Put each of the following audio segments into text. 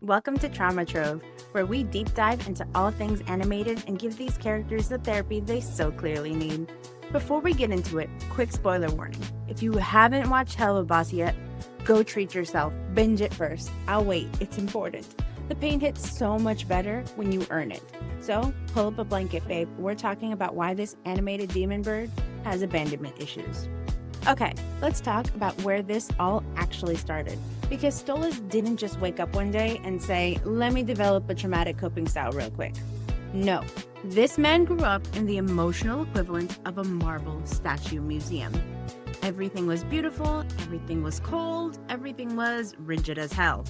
Welcome to Trauma Trove, where we deep dive into all things animated and give these characters the therapy they so clearly need. Before we get into it, quick spoiler warning. If you haven't watched Helluva Boss yet, go treat yourself. Binge it first. I'll wait. It's important. The pain hits so much better when you earn it. So, pull up a blanket, babe. We're talking about why this animated demon bird has abandonment issues. Okay, let's talk about where this all actually started. Because Stolas didn't just wake up one day and say, let me develop a traumatic coping style real quick. No, this man grew up in the emotional equivalent of a marble statue museum. Everything was beautiful, everything was cold, everything was rigid as hell.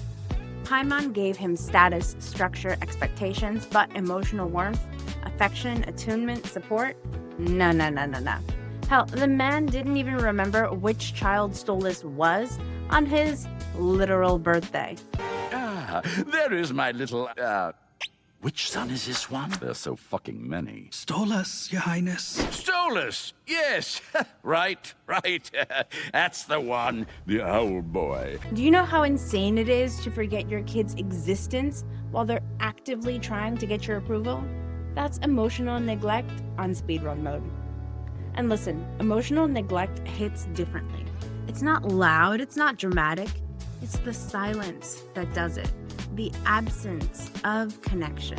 Paimon gave him status, structure, expectations, but emotional warmth, affection, attunement, support? No. Hell, the man didn't even remember which child Stolas was on his literal birthday. There is my little, which son is this one? There's so fucking many. Stolas, Your Highness. Stolas! Yes! right. That's the one. The owl boy. Do you know how insane it is to forget your kid's existence while they're actively trying to get your approval? That's emotional neglect on speedrun mode. And listen, emotional neglect hits differently. It's not loud, it's not dramatic. It's the silence that does it. The absence of connection.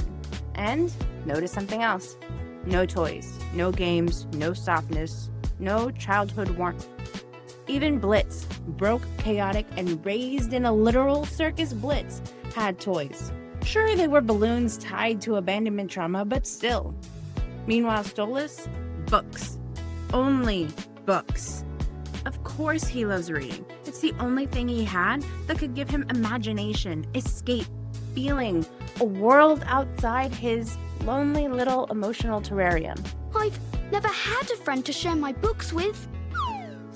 And notice something else. No toys, no games, no softness, no childhood warmth. Even Blitz, broke, chaotic, and raised in a literal circus Blitz, had toys. Sure, they were balloons tied to abandonment trauma, but still. Meanwhile, Stolas, books. Only books. Of course he loves reading. It's the only thing he had that could give him imagination, escape, feeling, a world outside his lonely little emotional terrarium. I've never had a friend to share my books with.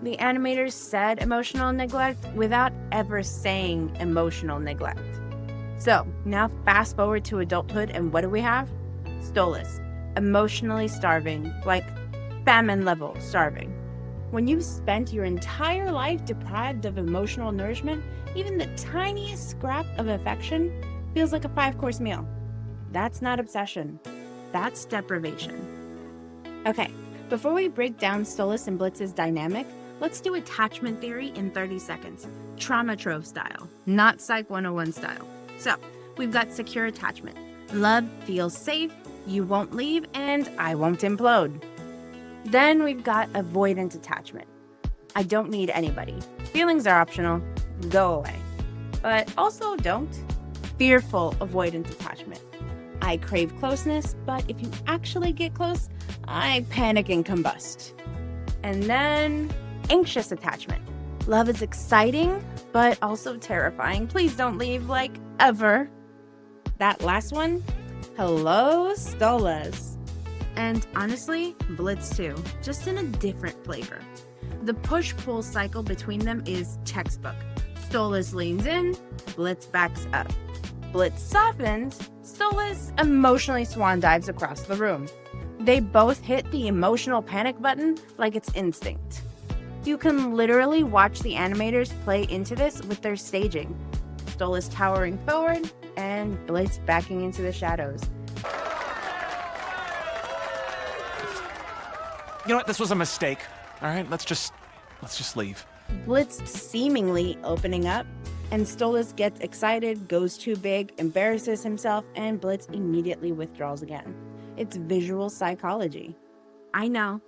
The animators said emotional neglect without ever saying emotional neglect. So, now fast forward to adulthood, and what do we have? Stolas, emotionally starving, like famine level starving. When you've spent your entire life deprived of emotional nourishment, even the tiniest scrap of affection feels like a 5-course meal. That's not obsession. That's deprivation. Okay, before we break down Stolas and Blitz's dynamic, let's do attachment theory in 30 seconds. Trauma Trove style, not Psych 101 style. So, we've got secure attachment. Love feels safe, you won't leave, and I won't implode. Then we've got avoidant attachment. I don't need anybody. Feelings are optional. Go away. But also don't. Fearful avoidant attachment. I crave closeness, but if you actually get close, I panic and combust. And then anxious attachment. Love is exciting, but also terrifying. Please don't leave, like, ever. That last one, hello, Stolas. And honestly, Blitz too, just in a different flavor. The push-pull cycle between them is textbook. Stolas leans in, Blitz backs up. Blitz softens, Stolas emotionally swan dives across the room. They both hit the emotional panic button like it's instinct. You can literally watch the animators play into this with their staging. Stolas towering forward and Blitz backing into the shadows. You know what? This was a mistake. All right, let's just leave. Blitz seemingly opening up, and Stolas gets excited, goes too big, embarrasses himself, and Blitz immediately withdraws again. It's visual psychology. I know.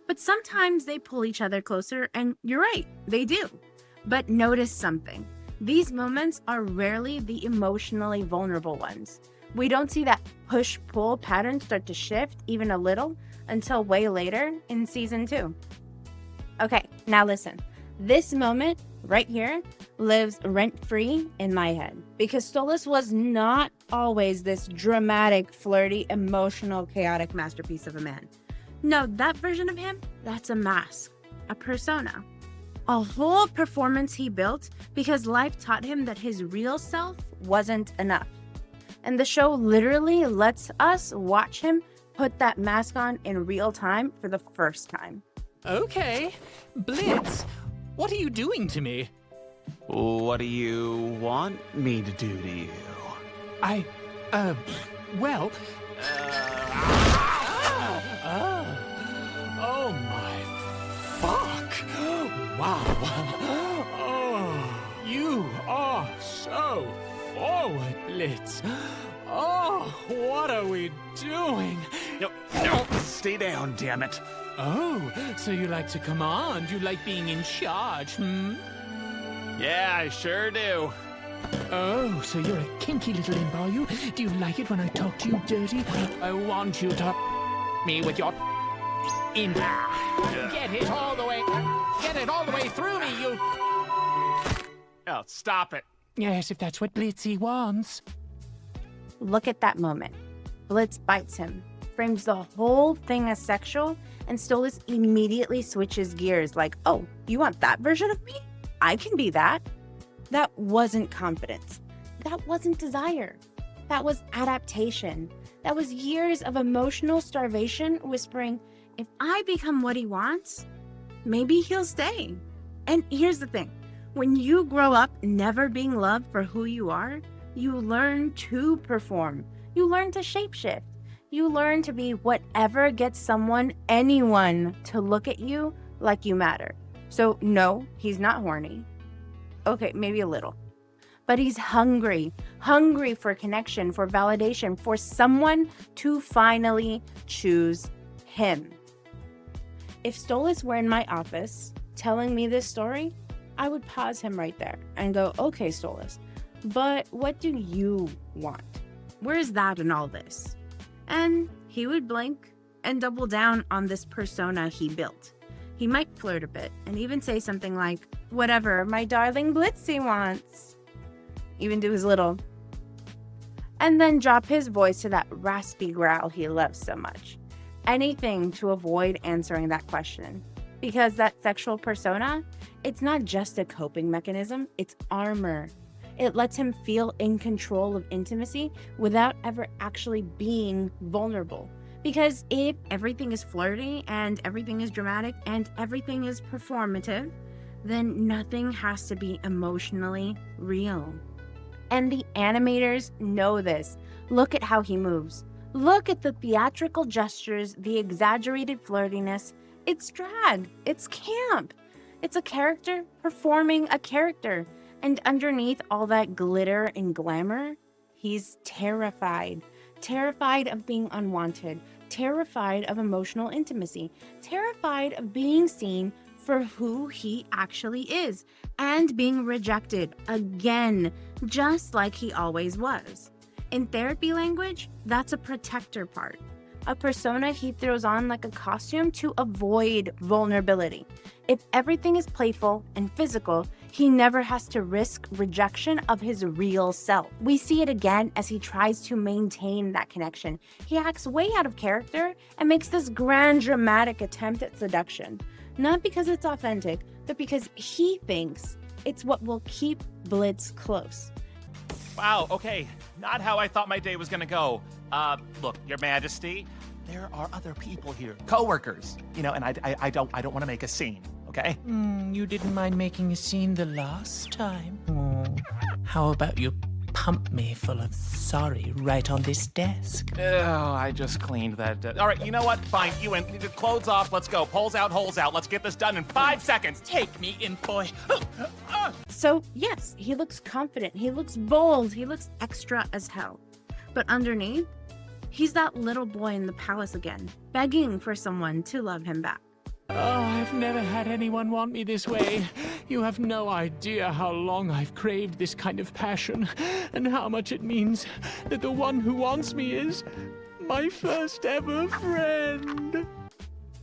But sometimes they pull each other closer, and you're right, they do. But notice something. These moments are rarely the emotionally vulnerable ones. We don't see that push-pull pattern start to shift even a little until way later in season 2. Okay, now listen. This moment right here lives rent-free in my head because Stolas was not always this dramatic, flirty, emotional, chaotic masterpiece of a man. No, that version of him, that's a mask, a persona. A whole performance he built because life taught him that his real self wasn't enough. And the show literally lets us watch him put that mask on in real time for the first time. Okay, Blitz, what are you doing to me? What do you want me to do to you? Well... Oh my fuck! Wow! Oh, you are so forward, Blitz. Oh, what are we doing? No, stay down, damn it. Oh, so you like to command? You like being in charge, hmm? Yeah, I sure do. Oh, so you're a kinky little imp, are you? Do you like it when I talk to you dirty? I want you to me with your imp. Get it all the way. Get it all the way through me, you. Oh, stop it. Yes, if that's what Blitzy wants. Look at that moment. Blitz bites him, frames the whole thing as sexual, and Stolas immediately switches gears like, oh, you want that version of me? I can be that. That wasn't confidence. That wasn't desire. That was adaptation. That was years of emotional starvation whispering, if I become what he wants, maybe he'll stay. And here's the thing. When you grow up never being loved for who you are, you learn to perform. You learn to shapeshift. You learn to be whatever gets someone, anyone, to look at you like you matter. So no, he's not horny. Okay, maybe a little. But he's hungry for connection, for validation, for someone to finally choose him. If Stolas were in my office telling me this story, I would pause him right there and go, okay, Stolas, but what do you want? Where's that in all this? And he would blink and double down on this persona he built. He might flirt a bit and even say something like, whatever my darling Blitzy wants. Even do his little. And then drop his voice to that raspy growl he loves so much. Anything to avoid answering that question. Because that sexual persona, it's not just a coping mechanism, it's armor. It lets him feel in control of intimacy without ever actually being vulnerable. Because if everything is flirty and everything is dramatic and everything is performative, then nothing has to be emotionally real. And the animators know this. Look at how he moves. Look at the theatrical gestures, the exaggerated flirtiness. It's drag. It's camp. It's a character performing a character. And underneath all that glitter and glamour, he's terrified. Terrified of being unwanted. Terrified of emotional intimacy. Terrified of being seen for who he actually is. And being rejected again, just like he always was. In therapy language, that's a protector part. A persona he throws on like a costume to avoid vulnerability. If everything is playful and physical, he never has to risk rejection of his real self. We see it again as he tries to maintain that connection. He acts way out of character and makes this grand dramatic attempt at seduction. Not because it's authentic, but because he thinks it's what will keep Blitz close. Wow, okay. Not how I thought my day was gonna go. Look, Your Majesty, there are other people here, coworkers, and I don't want to make a scene, okay? You didn't mind making a scene the last time. How about you pump me full of sorry right on this desk? Oh, I just cleaned that. All right, you know what? Fine, you in. Clothes off, let's go. Poles out, holes out. Let's get this done in 5 seconds. Take me in, boy. So yes, he looks confident, he looks bold, he looks extra as hell. But underneath, he's that little boy in the palace again, begging for someone to love him back. Oh, I've never had anyone want me this way. You have no idea how long I've craved this kind of passion, and how much it means that the one who wants me is my first ever friend.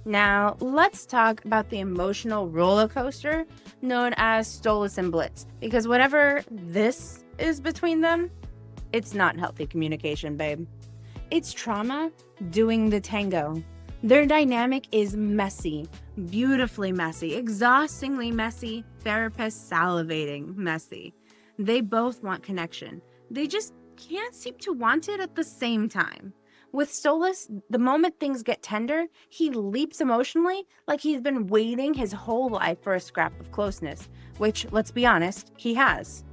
Now, let's talk about the emotional roller coaster known as Stolas and Blitz, because whatever this is between them, it's not healthy communication, babe. It's trauma doing the tango. Their dynamic is messy, beautifully messy, exhaustingly messy, therapist salivating messy. They both want connection. They just can't seem to want it at the same time. With Stolas, the moment things get tender, he leaps emotionally like he's been waiting his whole life for a scrap of closeness, which, let's be honest, he has.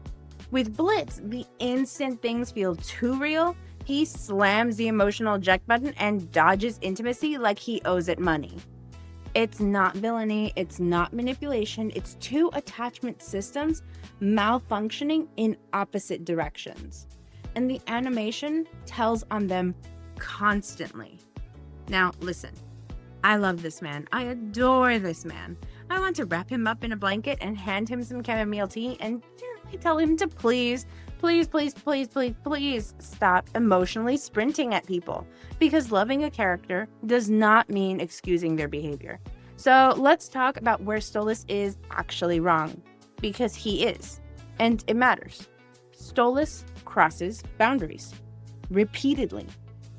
With Blitz, the instant things feel too real, he slams the emotional eject button and dodges intimacy like he owes it money. It's not villainy, it's not manipulation, it's two attachment systems malfunctioning in opposite directions. And the animation tells on them constantly. Now, listen, I love this man. I adore this man. I want to wrap him up in a blanket and hand him some chamomile tea and tell him to please stop emotionally sprinting at people, because loving a character does not mean excusing their behavior. So let's talk about where Stolas is actually wrong, because he is, and it matters. Stolas crosses boundaries repeatedly.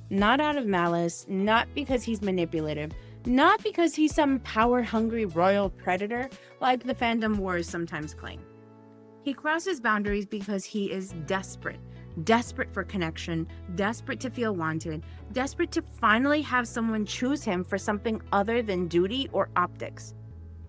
Not out of malice, not because he's manipulative, not because he's some power-hungry royal predator like the fandom wars sometimes claim. He crosses boundaries because he is desperate for connection, desperate to feel wanted, desperate to finally have someone choose him for something other than duty or optics.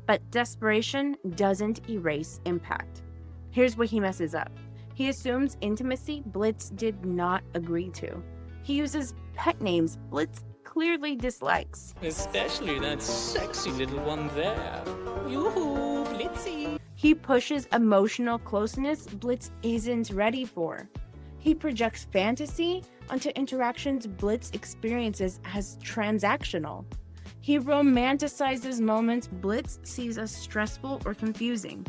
But desperation doesn't erase impact. Here's where he messes up. He assumes intimacy Blitz did not agree to. He uses pet names Blitz clearly dislikes. Especially that sexy little one there. Yoo-hoo, Blitzy. He pushes emotional closeness Blitz isn't ready for. He projects fantasy onto interactions Blitz experiences as transactional. He romanticizes moments Blitz sees as stressful or confusing.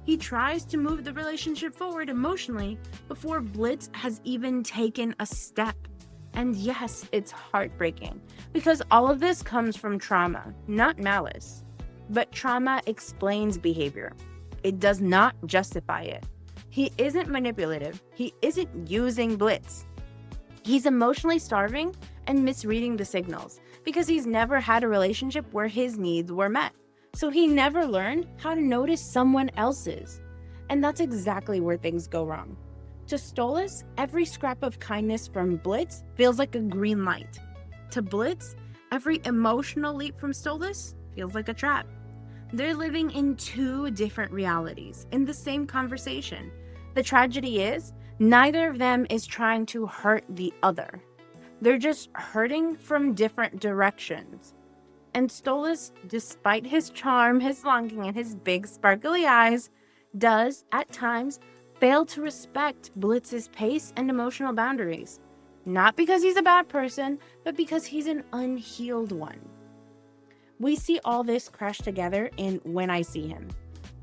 He tries to move the relationship forward emotionally before Blitz has even taken a step. And yes, it's heartbreaking, because all of this comes from trauma, not malice. But trauma explains behavior. It does not justify it. He isn't manipulative. He isn't using Blitz. He's emotionally starving and misreading the signals because he's never had a relationship where his needs were met. So he never learned how to notice someone else's. And that's exactly where things go wrong. To Stolas, every scrap of kindness from Blitz feels like a green light. To Blitz, every emotional leap from Stolas feels like a trap. They're living in two different realities in the same conversation. The tragedy is, neither of them is trying to hurt the other. They're just hurting from different directions. And Stolas, despite his charm, his longing, and his big sparkly eyes, does, at times, fail to respect Blitz's pace and emotional boundaries. Not because he's a bad person, but because he's an unhealed one. We see all this crash together in When I See Him.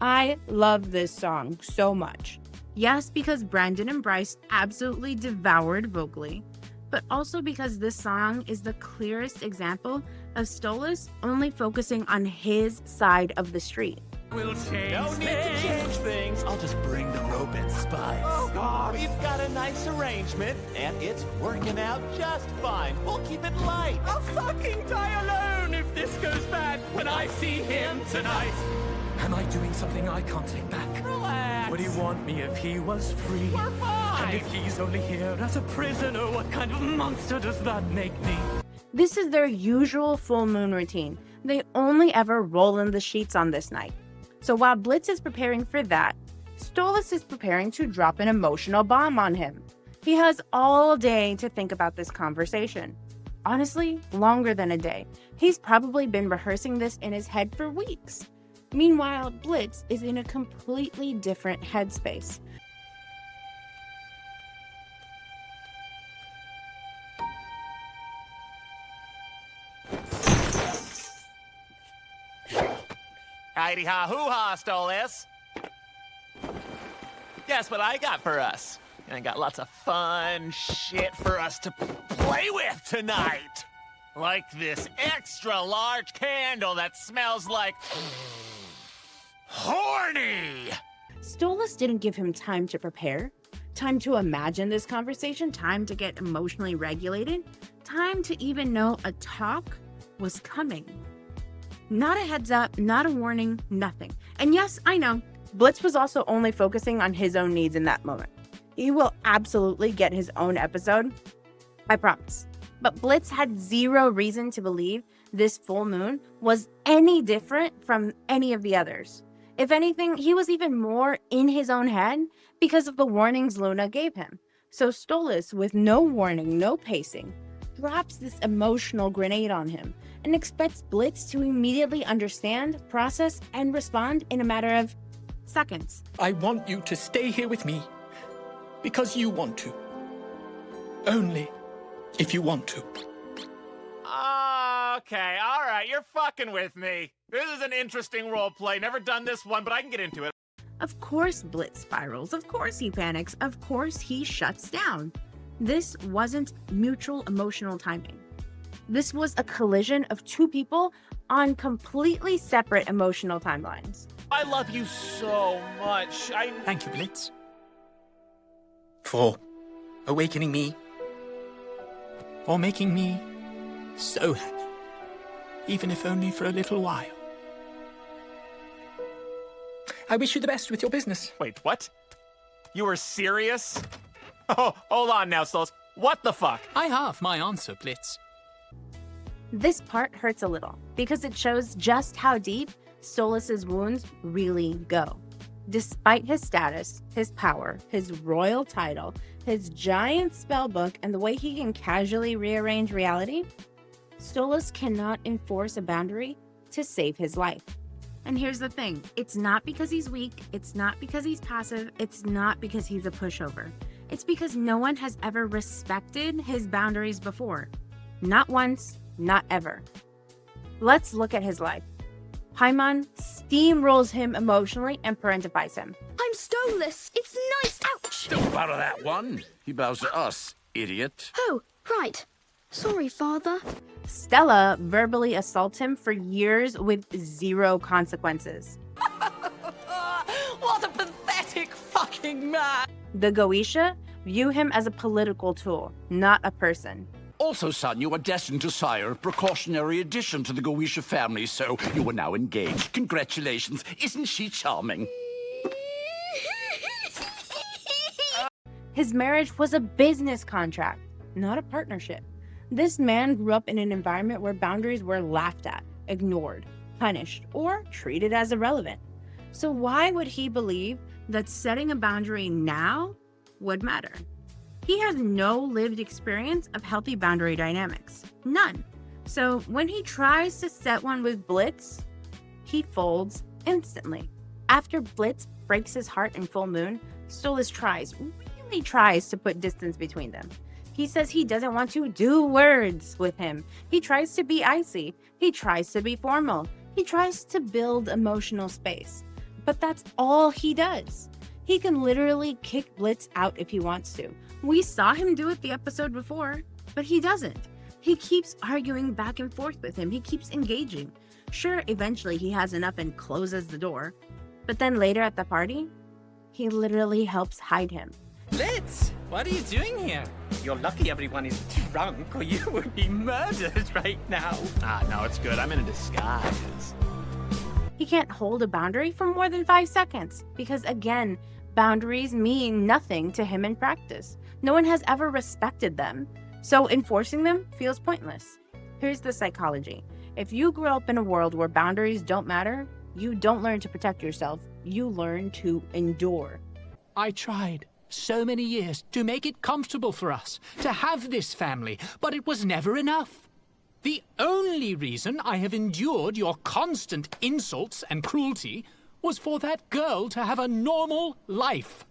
I love this song so much. Yes, because Brandon and Bryce absolutely devoured vocally, but also because this song is the clearest example of Stolas only focusing on his side of the street. We'll change no need to change things. I'll just bring the rope and spice. Oh, God. We've got a nice arrangement, and it's working out just fine. We'll keep it light. I'll fucking die alone if this goes bad when I see him tonight. Am I doing something I can't take back? Relax. Would he want me if he was free? We're fine. And if he's only here as a prisoner, what kind of monster does that make me? This is their usual full moon routine. They only ever roll in the sheets on this night. So while Blitz is preparing for that, Stolas is preparing to drop an emotional bomb on him. He has all day to think about this conversation. Honestly, longer than a day. He's probably been rehearsing this in his head for weeks. Meanwhile, Blitz is in a completely different headspace. Heidi-ha-hoo-ha, Stolas. Guess what I got for us? I got lots of fun shit for us to play with tonight. Like this extra large candle that smells like horny. Stolas didn't give him time to prepare, time to imagine this conversation, time to get emotionally regulated, time to even know a talk was coming. Not a heads up, not a warning, nothing. And yes, I know, Blitz was also only focusing on his own needs in that moment. He will absolutely get his own episode, I promise. But Blitz had zero reason to believe this full moon was any different from any of the others. If anything, he was even more in his own head because of the warnings Luna gave him. So Stolas, with no warning, no pacing, drops this emotional grenade on him and expects Blitz to immediately understand, process, and respond in a matter of seconds. I want you to stay here with me because you want to. Only if you want to. Okay, all right, you're fucking with me. This is an interesting role play. Never done this one, but I can get into it. Of course Blitz spirals, of course he panics, of course he shuts down. This wasn't mutual emotional timing. This was a collision of two people on completely separate emotional timelines. I love you so much. Thank you, Blitz, for awakening me, for making me so happy, even if only for a little while. I wish you the best with your business. Wait, what? You were serious? Oh, hold on now, Stolas. What the fuck? I have my answer, Blitz. This part hurts a little because it shows just how deep Stolas' wounds really go. Despite his status, his power, his royal title, his giant spell book, and the way he can casually rearrange reality, Stolas cannot enforce a boundary to save his life. And here's the thing, it's not because he's weak, it's not because he's passive, it's not because he's a pushover. It's because no one has ever respected his boundaries before. Not once, not ever. Let's look at his life. Paimon steamrolls him emotionally and parentifies him. I'm Stolas. It's nice. Ouch. Don't bow to that one. He bows to us, idiot. Oh, right. Sorry, Father. Stella verbally assaults him for years with zero consequences. What a pathetic fucking man! The Goetia view him as a political tool, not a person. Also, son, you are destined to sire a precautionary addition to the Goetia family, so you are now engaged. Congratulations. Isn't she charming? His marriage was a business contract, not a partnership. This man grew up in an environment where boundaries were laughed at, ignored, punished, or treated as irrelevant. So why would he believe that setting a boundary now would matter? He has no lived experience of healthy boundary dynamics. None. So when he tries to set one with Blitz, he folds instantly. After Blitz breaks his heart in full moon, Stolas really tries to put distance between them. He says he doesn't want to do words with him. He tries to be icy. He tries to be formal. He tries to build emotional space. But that's all he does. He can literally kick Blitz out if he wants to. We saw him do it the episode before, but he doesn't. He keeps arguing back and forth with him. He keeps engaging. Sure, eventually he has enough and closes the door. But then later at the party, he literally helps hide him. Blitz, what are you doing here? You're lucky everyone is drunk or you would be murdered right now. No, it's good. I'm in a disguise. He can't hold a boundary for more than 5 seconds because, again, boundaries mean nothing to him in practice. No one has ever respected them, so enforcing them feels pointless. Here's the psychology. If you grow up in a world where boundaries don't matter, you don't learn to protect yourself. You learn to endure. I tried so many years to make it comfortable for us, to have this family, but it was never enough. The only reason I have endured your constant insults and cruelty was for that girl to have a normal life.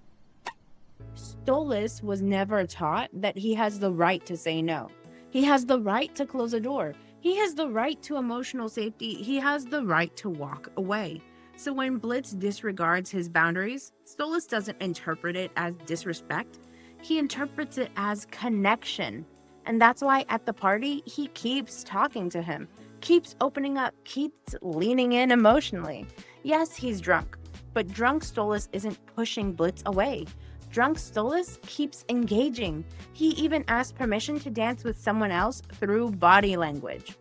Stolas was never taught that he has the right to say no. He has the right to close a door. He has the right to emotional safety. He has the right to walk away. So when Blitz disregards his boundaries, Stolas doesn't interpret it as disrespect. He interprets it as connection. And that's why at the party, he keeps talking to him, keeps opening up, keeps leaning in emotionally. Yes, he's drunk, but drunk Stolas isn't pushing Blitz away. Drunk Stolas keeps engaging. He even asks permission to dance with someone else through body language.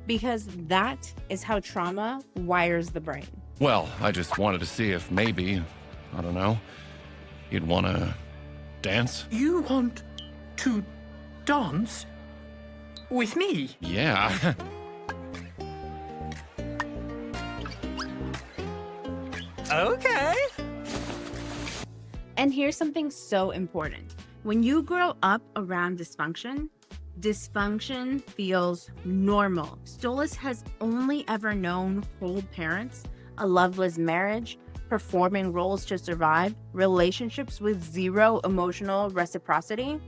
Because that is how trauma wires the brain. Well, I just wanted to see if maybe, I don't know, you'd want to dance? You want to dance? With me? Yeah. Okay. And here's something so important. When you grow up around dysfunction, dysfunction feels normal. Stolas has only ever known whole parents, a loveless marriage, performing roles to survive, relationships with zero emotional reciprocity.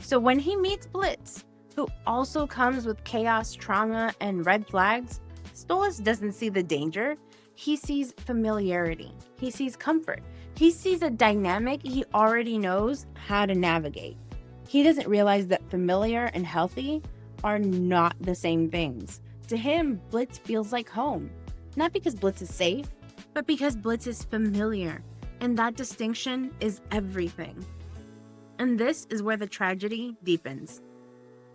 So when he meets Blitz, who also comes with chaos, trauma, and red flags, Stolas doesn't see the danger. He sees familiarity. He sees comfort. He sees a dynamic he already knows how to navigate. He doesn't realize that familiar and healthy are not the same things. To him, Blitz feels like home. Not because Blitz is safe, but because Blitz is familiar. And that distinction is everything. And this is where the tragedy deepens.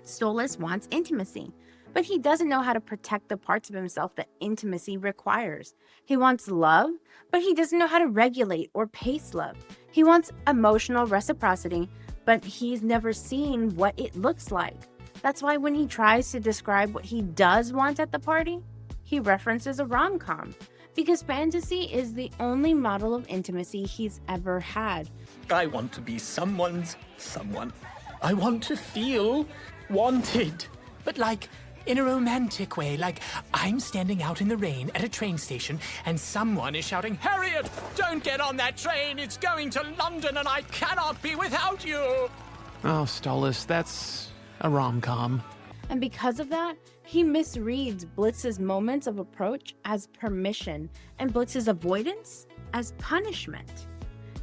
Stolas wants intimacy, but he doesn't know how to protect the parts of himself that intimacy requires. He wants love, but he doesn't know how to regulate or pace love. He wants emotional reciprocity, but he's never seen what it looks like. That's why when he tries to describe what he does want at the party, he references a rom-com, because fantasy is the only model of intimacy he's ever had. I want to be someone's someone. I want to feel wanted. But like, in a romantic way, like I'm standing out in the rain at a train station and someone is shouting, "Harriet, don't get on that train, it's going to London and I cannot be without you." Oh, Stolas, that's a rom-com. And because of that, he misreads Blitz's moments of approach as permission and Blitz's avoidance as punishment.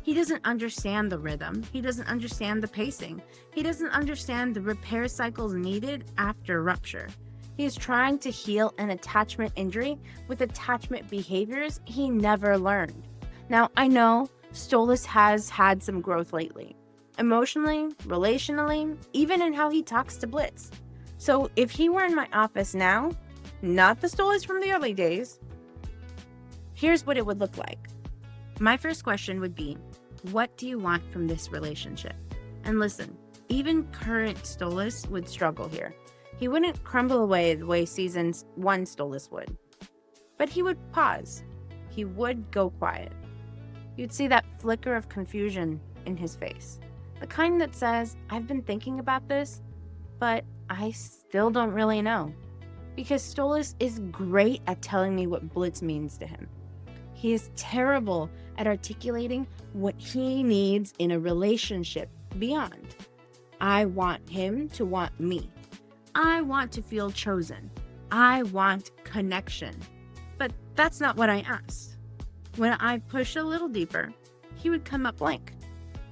He doesn't understand the rhythm. He doesn't understand the pacing. He doesn't understand the repair cycles needed after rupture. He is trying to heal an attachment injury with attachment behaviors he never learned. Now, I know Stolas has had some growth lately, emotionally, relationally, even in how he talks to Blitz. So if he were in my office now, not the Stolas from the early days, here's what it would look like. My first question would be, what do you want from this relationship? And listen, even current Stolas would struggle here. He wouldn't crumble away the way season 1 Stolas would. But he would pause. He would go quiet. You'd see that flicker of confusion in his face. The kind that says, I've been thinking about this, but I still don't really know. Because Stolas is great at telling me what Blitz means to him. He is terrible at articulating what he needs in a relationship beyond. I want him to want me. I want to feel chosen. I want connection. But that's not what I asked. When I pushed a little deeper, he would come up blank.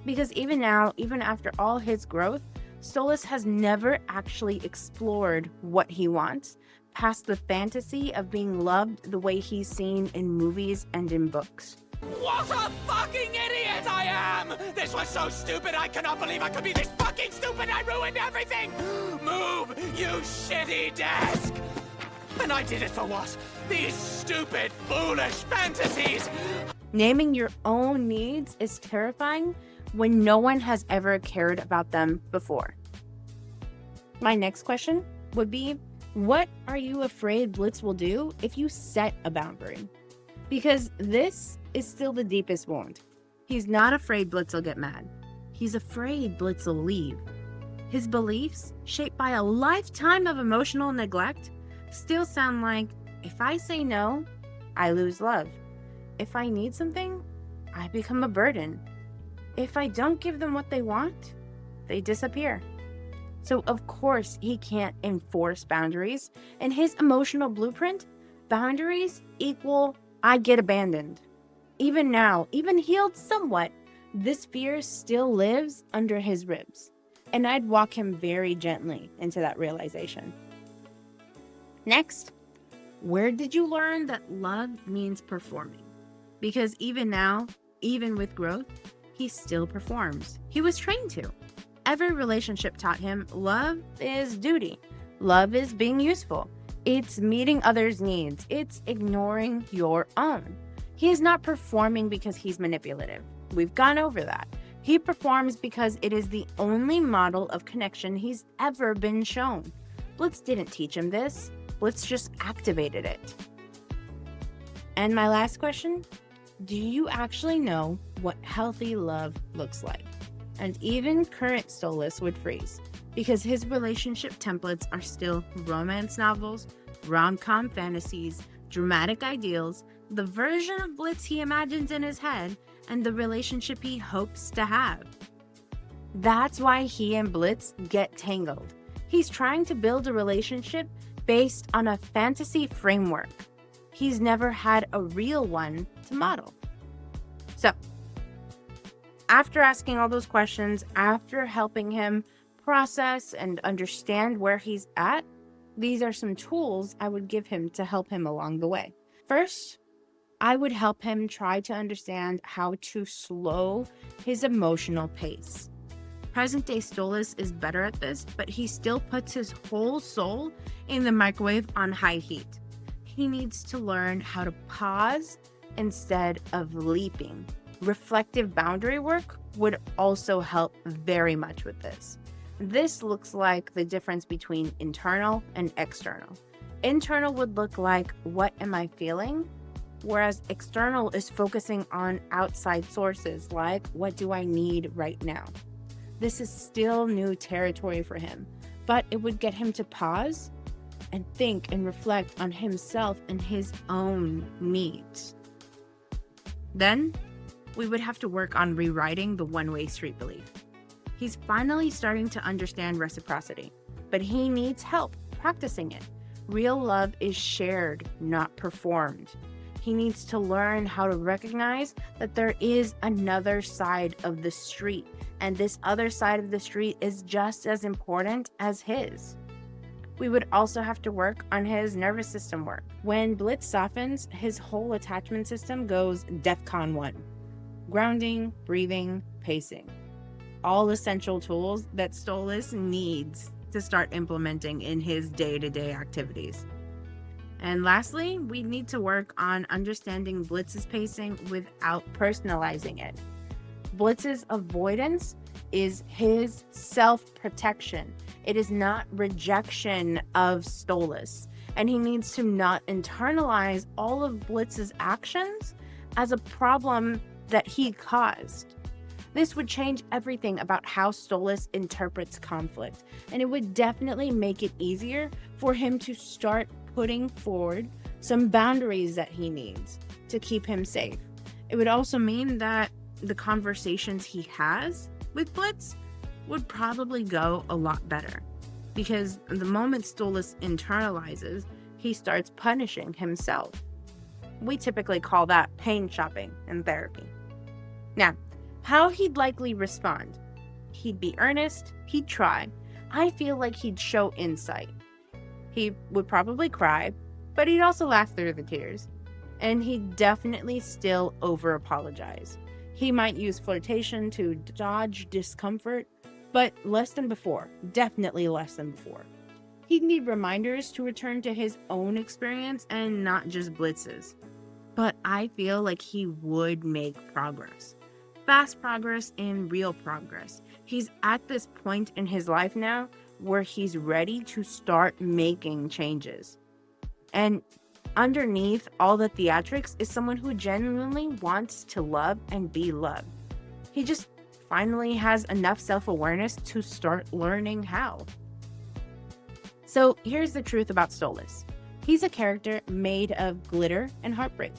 Because even now, even after all his growth, Stolas has never actually explored what he wants past the fantasy of being loved the way he's seen in movies and in books. What a fucking idiot I am! This was so stupid, I cannot believe I could be this fucking stupid, I ruined everything! Move, you shitty desk! And I did it for what? These stupid, foolish fantasies! Naming your own needs is terrifying when no one has ever cared about them before. My next question would be, what are you afraid Blitz will do if you set a boundary? Because this is still the deepest wound. He's not afraid Blitz will get mad. He's afraid Blitz will leave. His beliefs, shaped by a lifetime of emotional neglect, still sound like, if I say no, I lose love. If I need something, I become a burden. If I don't give them what they want, they disappear. So of course he can't enforce boundaries. In his emotional blueprint, boundaries equal I get abandoned. Even now, even healed somewhat, this fear still lives under his ribs. And I'd walk him very gently into that realization. Next, where did you learn that love means performing? Because even now, even with growth, he still performs. He was trained to. Every relationship taught him love is duty. Love is being useful. It's meeting others' needs. It's ignoring your own. He is not performing because he's manipulative. We've gone over that. He performs because it is the only model of connection he's ever been shown. Blitz didn't teach him this. Blitz just activated it. And my last question, do you actually know what healthy love looks like? And even current Stolas would freeze, because his relationship templates are still romance novels, rom-com fantasies, dramatic ideals, the version of Blitz he imagines in his head, and the relationship he hopes to have. That's why he and Blitz get tangled. He's trying to build a relationship based on a fantasy framework. He's never had a real one to model. So, after asking all those questions, after helping him process and understand where he's at, these are some tools I would give him to help him along the way. First, I would help him try to understand how to slow his emotional pace. Present-day Stolas is better at this, but he still puts his whole soul in the microwave on high heat. He needs to learn how to pause instead of leaping. Reflective boundary work would also help very much with this. This looks like the difference between internal and external. Internal would look like, what am I feeling? Whereas external is focusing on outside sources, like, what do I need right now? This is still new territory for him, but it would get him to pause and think and reflect on himself and his own needs. Then, we would have to work on rewriting the one-way street belief. He's finally starting to understand reciprocity, but he needs help practicing it. Real love is shared, not performed. He needs to learn how to recognize that there is another side of the street, and this other side of the street is just as important as his. We would also have to work on his nervous system work. When Blitz softens, his whole attachment system goes DEFCON 1. Grounding, breathing, pacing. All essential tools that Stolas needs to start implementing in his day-to-day activities. And lastly, we need to work on understanding Blitz's pacing without personalizing it. Blitz's avoidance is his self-protection. It is not rejection of Stolas. And he needs to not internalize all of Blitz's actions as a problem that he caused. This would change everything about how Stolas interprets conflict, and it would definitely make it easier for him to start putting forward some boundaries that he needs to keep him safe. It would also mean that the conversations he has with Blitz would probably go a lot better, because the moment Stolas internalizes, he starts punishing himself. We typically call that pain shopping in therapy. Now, how he'd likely respond. He'd be earnest, he'd try. I feel like he'd show insight. He would probably cry, but he'd also laugh through the tears. And he'd definitely still over-apologize. He might use flirtation to dodge discomfort, but less than before. Definitely less than before. He'd need reminders to return to his own experience and not just Blitz's. But I feel like he would make progress. Fast progress and real progress. He's at this point in his life now where he's ready to start making changes. And underneath all the theatrics is someone who genuinely wants to love and be loved. He just finally has enough self-awareness to start learning how. So here's the truth about Stolas. He's a character made of glitter and heartbreak.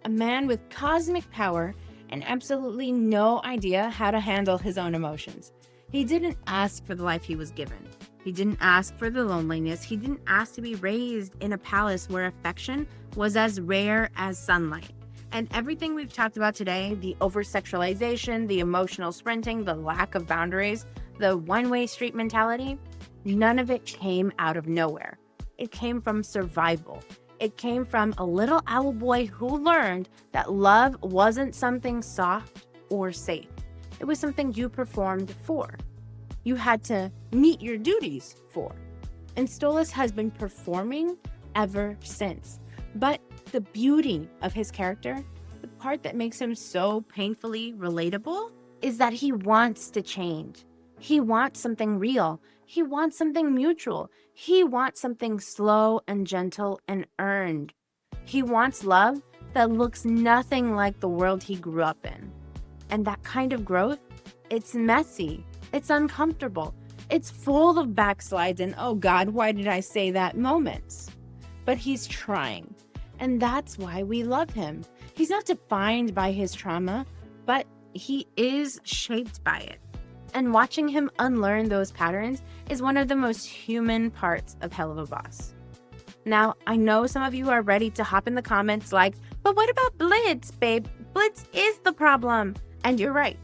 A man with cosmic power and absolutely no idea how to handle his own emotions. He didn't ask for the life he was given. He didn't ask for the loneliness. He didn't ask to be raised in a palace where affection was as rare as sunlight. And everything we've talked about today, the over-sexualization, the emotional sprinting, the lack of boundaries, the one-way street mentality, none of it came out of nowhere. It came from survival. It came from a little owl boy who learned that love wasn't something soft or safe. It was something you performed for. You had to meet your duties for. And Stolas has been performing ever since. But the beauty of his character, the part that makes him so painfully relatable, is that he wants to change. He wants something real. He wants something mutual. He wants something slow and gentle and earned. He wants love that looks nothing like the world he grew up in. And that kind of growth, it's messy, it's uncomfortable, it's full of backslides and, oh God, why did I say that moments. But he's trying, and that's why we love him. He's not defined by his trauma, but he is shaped by it. And watching him unlearn those patterns is one of the most human parts of Helluva Boss. Now, I know some of you are ready to hop in the comments like, but what about Blitz, babe? Blitz is the problem. And you're right.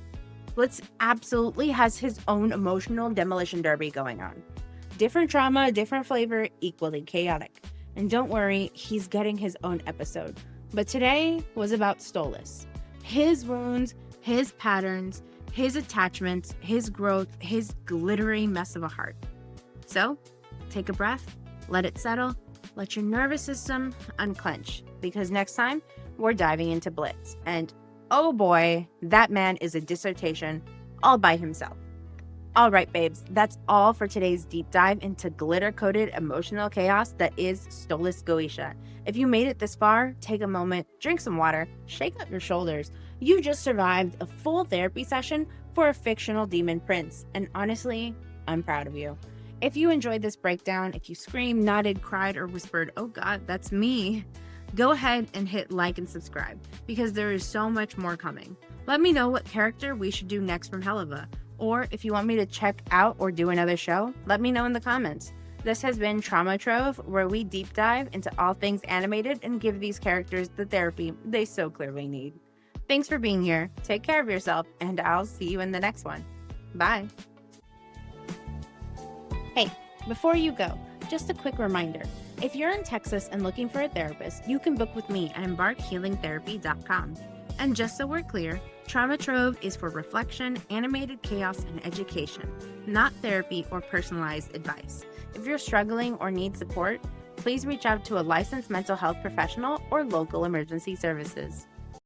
Blitz absolutely has his own emotional demolition derby going on. Different trauma, different flavor, equally chaotic. And don't worry, he's getting his own episode. But today was about Stolas. His wounds, his patterns, his attachments, his growth, his glittery mess of a heart. So, take a breath, let it settle, let your nervous system unclench, because next time we're diving into Blitz. And oh boy, that man is a dissertation all by himself. All right, babes, that's all for today's deep dive into glitter-coated emotional chaos that is Stolas Goetia. If you made it this far, take a moment, drink some water, shake up your shoulders. You just survived a full therapy session for a fictional demon prince, and honestly, I'm proud of you. If you enjoyed this breakdown, if you screamed, nodded, cried, or whispered, oh God, that's me, go ahead and hit like and subscribe, because there is so much more coming. Let me know what character we should do next from Helluva, or if you want me to check out or do another show, let me know in the comments. This has been Trauma Trove, where we deep dive into all things animated and give these characters the therapy they so clearly need. Thanks for being here, take care of yourself, and I'll see you in the next one. Bye. Hey, before you go, just a quick reminder. If you're in Texas and looking for a therapist, you can book with me at embarkhealingtherapy.com. And just so we're clear, Trauma Trove is for reflection, animated chaos, and education, not therapy or personalized advice. If you're struggling or need support, please reach out to a licensed mental health professional or local emergency services.